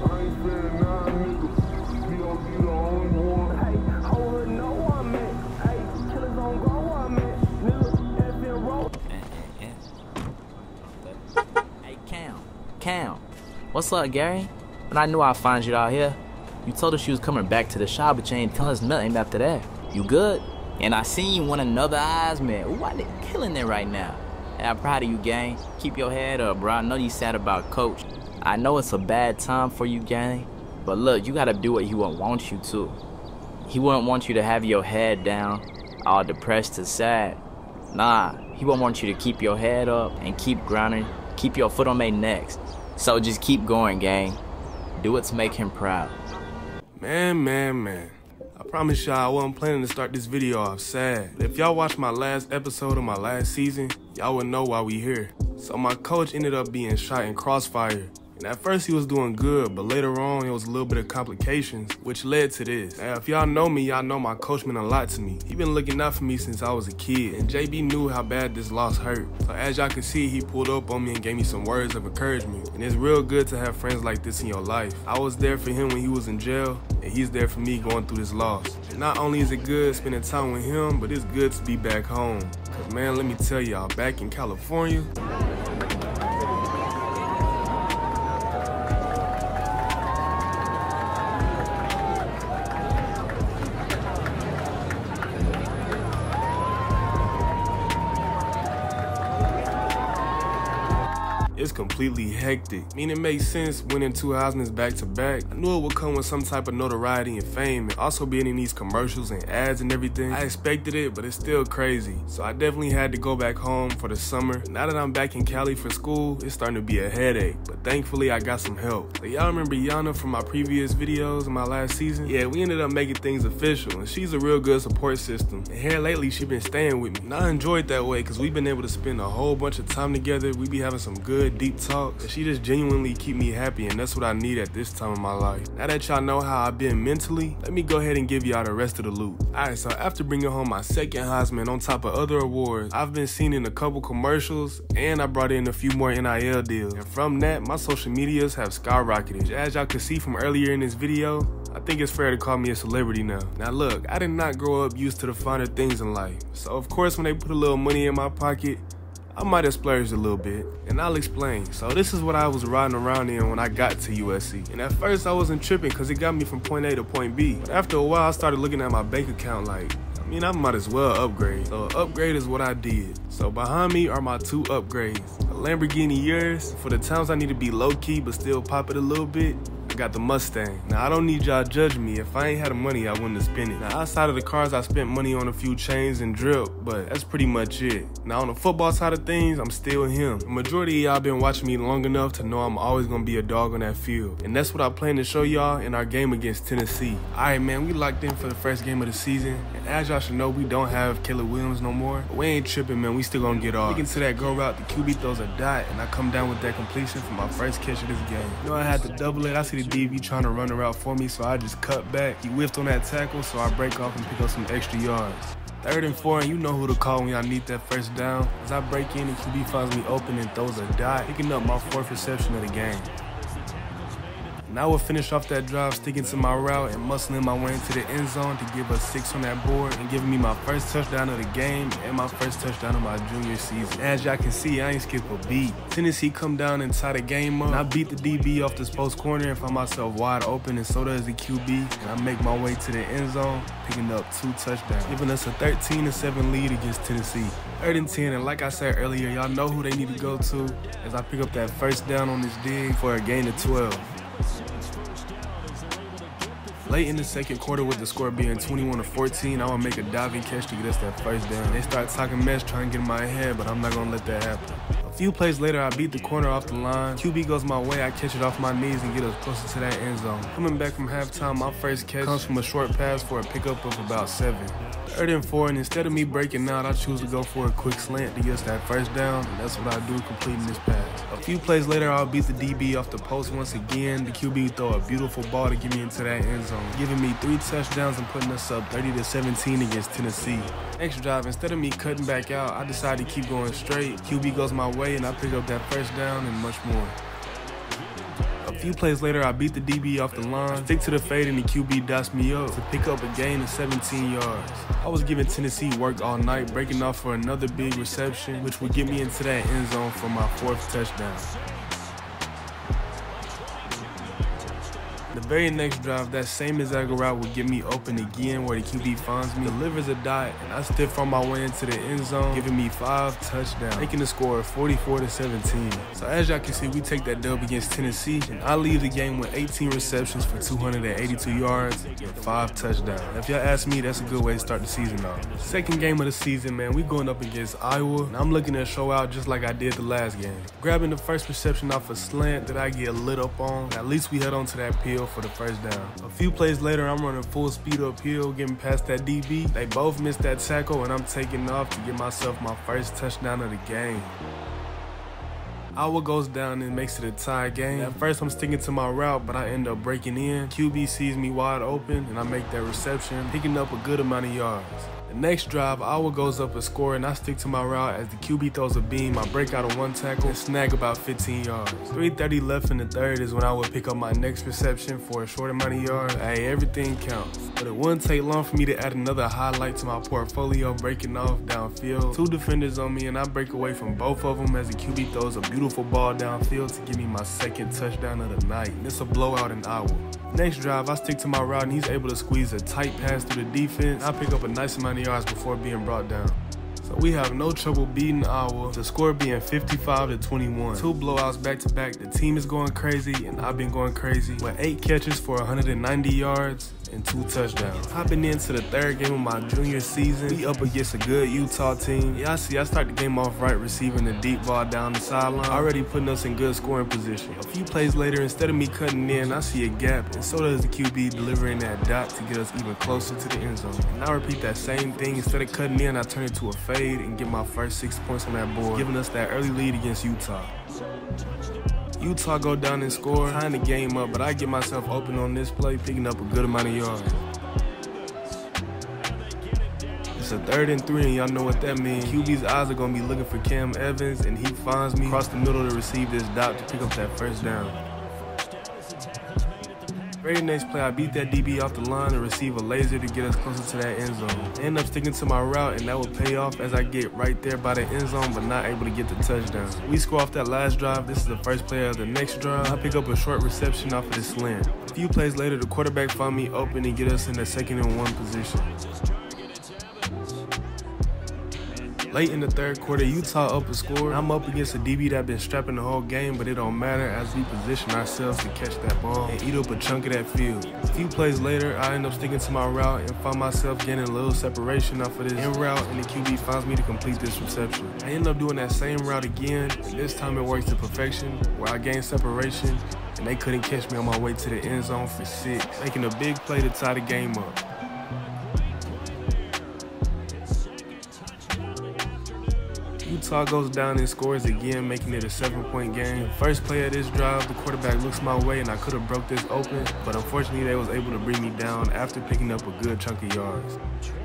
Hey, Cam. What's up, Gary? When I knew I'd find you out here, you told us you was coming back to the shop, but you ain't tell us nothing after that. You good? And I seen you win another Heisman. Ooh, I did killing it right now. Hey, I'm proud of you, gang. Keep your head up, bro. I know you sad about Coach. I know it's a bad time for you, gang. But look, you gotta do what he won't want you to. He wouldn't want you to have your head down, all depressed and sad. Nah, he won't want you to keep your head up and keep grinding, keep your foot on their necks. So just keep going, gang. Do it to make him proud. Man. I promise y'all I wasn't planning to start this video off sad. But if y'all watched my last episode of my last season, y'all would know why we here. So my coach ended up being shot in crossfire. And at first he was doing good, but later on it was a little bit of complications, which led to this. Now if y'all know me, y'all know my coach meant a lot to me. He been looking out for me since I was a kid, and JB knew how bad this loss hurt. So as y'all can see, he pulled up on me and gave me some words of encouragement. And it's real good to have friends like this in your life. I was there for him when he was in jail, and he's there for me going through this loss. And not only is it good spending time with him, but it's good to be back home. Cause man, let me tell y'all, back in California, it's completely hectic. I mean, it makes sense winning 2 Heismans back to back. I knew it would come with some type of notoriety and fame, and also being in these commercials and ads and everything. I expected it, but it's still crazy. So I definitely had to go back home for the summer. Now that I'm back in Cali for school, it's starting to be a headache, but thankfully I got some help. So y'all remember Yana from my previous videos in my last season? Yeah, we ended up making things official, and she's a real good support system. And here lately, she's been staying with me. And I enjoyed that way, because we've been able to spend a whole bunch of time together. We be having some good deep talks, and she just genuinely keep me happy, and that's what I need at this time of my life. Now that y'all know how I've been mentally, let me go ahead and give y'all the rest of the loot. Alright, so after bringing home my second Heisman on top of other awards, I've been seen in a couple commercials, and I brought in a few more NIL deals. And from that, my social medias have skyrocketed. As y'all can see from earlier in this video, I think it's fair to call me a celebrity now. Now look, I did not grow up used to the finer things in life. So of course when they put a little money in my pocket, I might have splurged a little bit, and I'll explain. So this is what I was riding around in when I got to USC. And at first I wasn't tripping because it got me from point A to point B. But after a while I started looking at my bank account like, I might as well upgrade. So upgrade is what I did. So behind me are my 2 upgrades. A Lamborghini Urus for the times I need to be low-key but still pop it a little bit. I got the Mustang. Now I don't need y'all judging me. If I ain't had the money, I wouldn't have spent it. Now outside of the cars, I spent money on a few chains and drip, but that's pretty much it. Now on the football side of things, I'm still him. The majority of y'all been watching me long enough to know I'm always gonna be a dog on that field. And that's what I plan to show y'all in our game against Tennessee. Alright man, we locked in for the first game of the season. And as y'all should know, we don't have Caleb Williams no more. But we ain't tripping, man. We still gonna get off. Getting to that go route, the QB throws a dot, and I come down with that completion for my first catch of this game. You know I had to double it. I see the DB trying to run the route for me, so I just cut back. He whiffed on that tackle, so I break off and pick up some extra yards. 3rd and 4, and you know who to call when I need that first down. As I break in and QB finds me open and throws a dot, picking up my 4th reception of the game. Now we'll finish off that drive, sticking to my route and muscling my way into the end zone to give us 6 on that board and giving me my first touchdown of the game and my first touchdown of my junior season. As y'all can see, I ain't skip a beat. Tennessee come down and tie the game up, and I beat the DB off this post corner and find myself wide open, and so does the QB, and I make my way to the end zone, picking up 2 touchdowns, giving us a 13-7 lead against Tennessee. 3rd and 10, and like I said earlier, y'all know who they need to go to as I pick up that first down on this dig for a gain of 12. Late in the second quarter with the score being 21-14, I want to make a diving catch to get us that first down. They start talking mess, trying to get in my head, but I'm not going to let that happen. A few plays later, I beat the corner off the line. QB goes my way, I catch it off my knees and get us closer to that end zone. Coming back from halftime, my first catch comes from a short pass for a pickup of about 7. 3rd and 4, and instead of me breaking out, I choose to go for a quick slant to get us that first down, and that's what I do, completing this pass. A few plays later, I'll beat the DB off the post once again. The QB throw a beautiful ball to get me into that end zone, giving me 3 touchdowns and putting us up 30-17 against Tennessee. Next drive, instead of me cutting back out, I decided to keep going straight. QB goes my way, and I pick up that first down and much more. A few plays later, I beat the DB off the line, stick to the fade, and the QB dots me up to pick up a gain of 17 yards. I was giving Tennessee work all night, breaking off for another big reception, which would get me into that end zone for my 4th touchdown. The very next drive, that same exact route would get me open again where the QB finds me, delivers a dot, and I stiff on my way into the end zone, giving me 5 touchdowns, making the score 44-17. So as y'all can see, we take that dub against Tennessee, and I leave the game with 18 receptions for 282 yards and 5 touchdowns. Now, if y'all ask me, that's a good way to start the season off. Second game of the season, man, we going up against Iowa, and I'm looking to show out just like I did the last game. Grabbing the first reception off a slant that I get lit up on, at least we head on to that peel for the first down. A few plays later, I'm running full speed uphill, getting past that DB. They both missed that tackle, and I'm taking off to get myself my first touchdown of the game. Iowa goes down and makes it a tie game. At first, I'm sticking to my route, but I end up breaking in. QB sees me wide open, and I make that reception, picking up a good amount of yards. The next drive, Iowa goes up a score, and I stick to my route as the QB throws a beam. I break out of one tackle and snag about 15 yards. 3:30 left in the third is when I would pick up my next reception for a short amount of yards. Hey, everything counts. But it wouldn't take long for me to add another highlight to my portfolio, breaking off downfield. 2 defenders on me, and I break away from both of them as the QB throws a beautiful ball downfield to give me my 2nd touchdown of the night. And it's a blowout in Iowa. Next drive, I stick to my route, and he's able to squeeze a tight pass through the defense. I pick up a nice amount of yards before being brought down. So we have no trouble beating Iowa, the score being 55-21. 2 blowouts back to back. The team is going crazy, and I've been going crazy with 8 catches for 190 yards and 2 touchdowns. Hopping into the 3rd game of my junior season, we up against a good Utah team. Yeah, I start the game off right, receiving a deep ball down the sideline, already putting us in good scoring position. A few plays later, instead of me cutting in, I see a gap, and so does the QB delivering that dot to get us even closer to the end zone. And I repeat that same thing. Instead of cutting in, I turn it to a fade and get my first 6 points on that board, giving us that early lead against Utah. Utah go down and score, tying the game up, but I get myself open on this play, picking up a good amount of yards. It's a 3rd and 3, and y'all know what that means. QB's eyes are gonna be looking for Cam Evans, and he finds me across the middle to receive this dot to pick up that first down. Very next play, I beat that DB off the line and receive a laser to get us closer to that end zone. I end up sticking to my route, and that would pay off as I get right there by the end zone, but not able to get the touchdown. We score off that last drive. This is the first play of the next drive. I pick up a short reception off of this slant. A few plays later, the quarterback found me open and get us in the 2nd and 1 position. Late in the 3rd quarter, Utah up a score. I'm up against a DB that been strapping the whole game, but it don't matter as we position ourselves to catch that ball and eat up a chunk of that field. A few plays later, I end up sticking to my route and find myself getting a little separation off of this in route, and the QB finds me to complete this reception. I end up doing that same route again, and this time it works to perfection, where I gain separation, and they couldn't catch me on my way to the end zone for 6, making a big play to tie the game up. Utah goes down and scores again, making it a 7-point game. First play of this drive, the quarterback looks my way, and I could have broke this open, but unfortunately they was able to bring me down after picking up a good chunk of yards.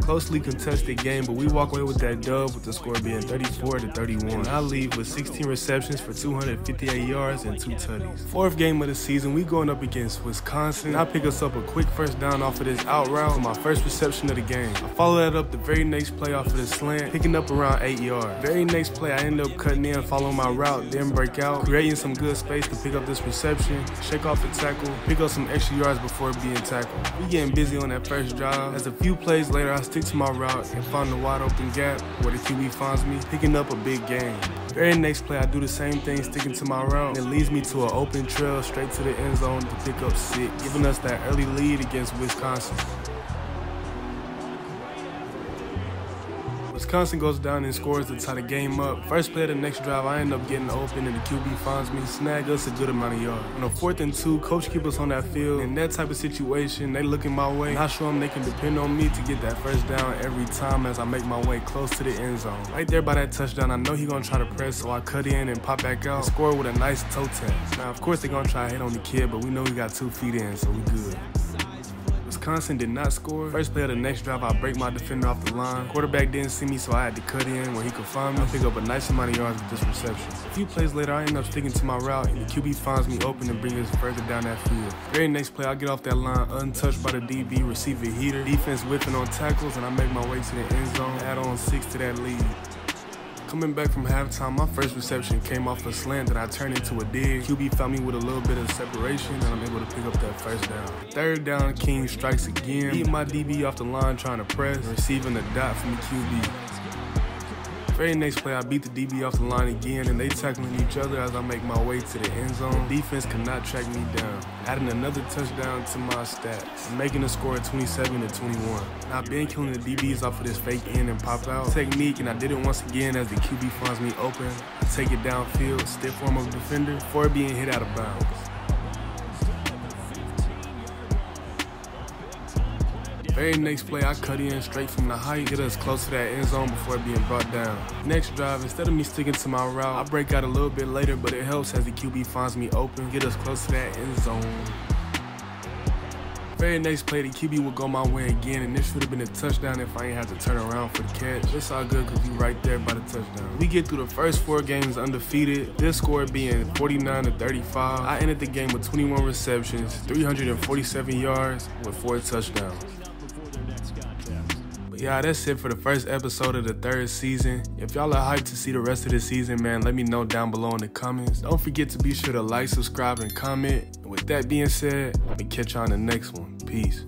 Closely contested game, but we walk away with that dub with the score being 34-31. I leave with 16 receptions for 258 yards and 2 tutties. 4th game of the season, we going up against Wisconsin. I pick us up a quick first down off of this out route for my first reception of the game. I follow that up the very next play off of the slant, picking up around 8 yards. Very next play, I end up cutting in, following my route, then break out, creating some good space to pick up this reception, shake off the tackle, pick up some extra yards before being tackled. We getting busy on that first drive. As a few plays later, I stick to my route and find the wide open gap where the QB finds me, picking up a big gain. Very next play, I do the same thing, sticking to my route, and it leads me to an open trail straight to the end zone to pick up 6, giving us that early lead against Wisconsin. Wisconsin goes down and scores to tie the game up. First play of the next drive, I end up getting open, and the QB finds me, snag us a good amount of yards. On a 4th and 2, coach keep us on that field. In that type of situation, they looking my way, and I show them they can depend on me to get that first down every time as I make my way close to the end zone. Right there by that touchdown, I know he gonna try to press, so I cut in and pop back out and score with a nice toe tap. Now, of course, they gonna try to hit on the kid, but we know he got 2 feet in, so we good. Wisconsin did not score. First play of the next drive, I break my defender off the line. Quarterback didn't see me, so I had to cut in where he could find me. I pick up a nice amount of yards with this reception. A few plays later, I end up sticking to my route, and the QB finds me open and brings us further down that field. Very next play, I get off that line untouched by the DB, receive a heater. Defense whipping on tackles, and I make my way to the end zone, add on 6 to that lead. Coming back from halftime, my first reception came off a slant that I turned into a dig. QB found me with a little bit of separation, and I'm able to pick up that first down. Third down, King strikes again. Beat my DB off the line trying to press, and receiving a dot from the QB. Very next play, I beat the DB off the line again, and they tackling each other as I make my way to the end zone. Defense could not track me down, adding another touchdown to my stats, and making the score 27-21. Now I've been killing the DBs off of this fake in and pop out technique, and I did it once again as the QB finds me open. I take it downfield, stiff arm of defender, before being hit out of bounds. Very next play, I cut in straight from the height, get us close to that end zone before being brought down. Next drive, instead of me sticking to my route, I break out a little bit later, but it helps as the QB finds me open, get us close to that end zone. Very next play, the QB will go my way again, and this should have been a touchdown if I ain't had to turn around for the catch. It's all good because we right there by the touchdown. We get through the first 4 games undefeated, this score being 49-35. I ended the game with 21 receptions, 347 yards, with 4 touchdowns. Yeah, that's it for the first episode of the 3rd season. If y'all are hyped to see the rest of the season, man, let me know down below in the comments. Don't forget to be sure to like, subscribe, and comment. And with that being said, let me catch y'all on the next one. Peace.